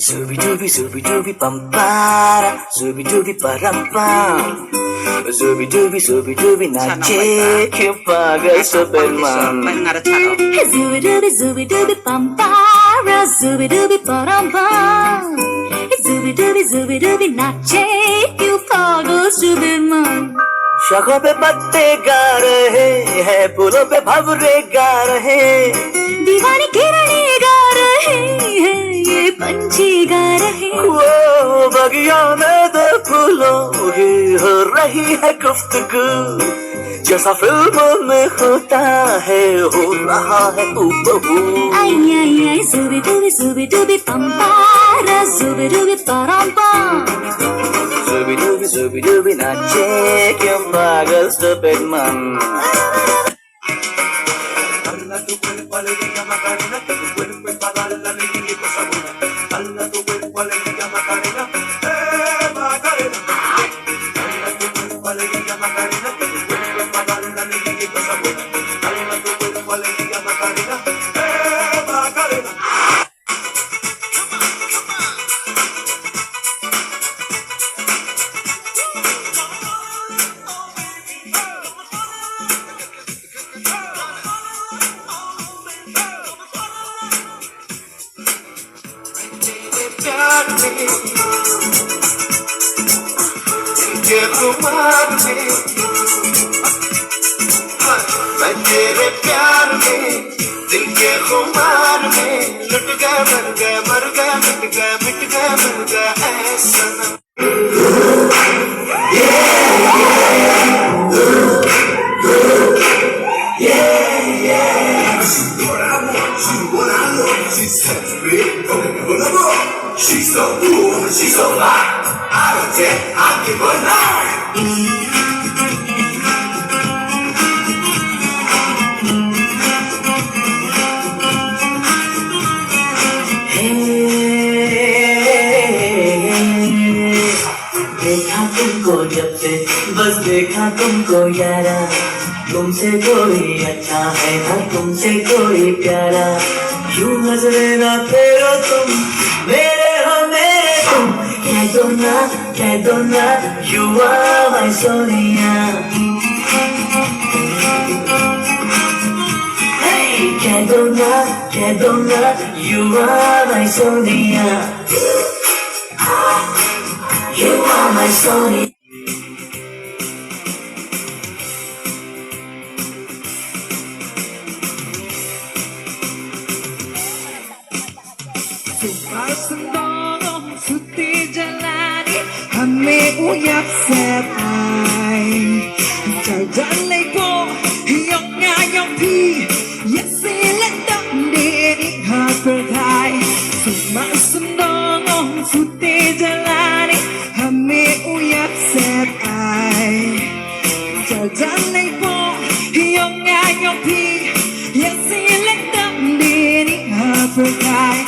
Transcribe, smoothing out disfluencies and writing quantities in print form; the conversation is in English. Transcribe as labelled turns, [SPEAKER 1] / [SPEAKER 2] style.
[SPEAKER 1] Zooby dooby pampara, zooby dooby parampam. Zooby dooby nache क्यों पागल Superman
[SPEAKER 2] Zooby dooby pampara, zooby dooby parampam. Zooby dooby nache क्यों पागल Superman
[SPEAKER 1] शाखों पे पत्ते गा रहे हैं फूलों पे भंवरे गा रहे
[SPEAKER 2] दीवानी किरणें गा रहे हैं ये पंछी गा रहे
[SPEAKER 1] वो बगिया में दो फूलों की हो रही है गुफ्तगू जैसा फिल्मों में होता है हो रहा है हूबहू
[SPEAKER 2] आई zooby dooby pampara, zooby dooby parampam.
[SPEAKER 1] Zooby dooby nache क्यों पागल stupid man
[SPEAKER 3] Dala tu cuerpo alegría Macarena, que tu cuerpo es para dar la alegría y cosa buena. Dala tu cuerpo alegría Macarena, Macarena. Dala tu cuerpo alegría Macarena, que tu cuerpo es para dar la alegría y cosa buena. Dala tu cuerpo alegría Macarena, Macarena. प्यार में ये खुमार में मैं तेरे प्यार में दिल के खुमार में लुट गया मर गया मिट गया मर गया ऐसा She's so cool, she's so hot. I don't care, I'll give her nine.
[SPEAKER 1] देखा तुमको जब से बस देखा तुमको यारा तुमसे कोई अच्छा है ना तुमसे कोई प्यारा यूं नजरे ना फेरो तुम मेरे हो मेरे तुम कह दो ना you are my सोनिया कह दो ना you are my Sonia You are my soul.
[SPEAKER 4] Sumasenong suti jalani hame uyap sepai Jalan po yung ngayong pi Yasilan dam dini hapertai Sumasenong suti jalani hame uyap sepai Jalan po yung ngayong pi Yasilan dam dini hapertai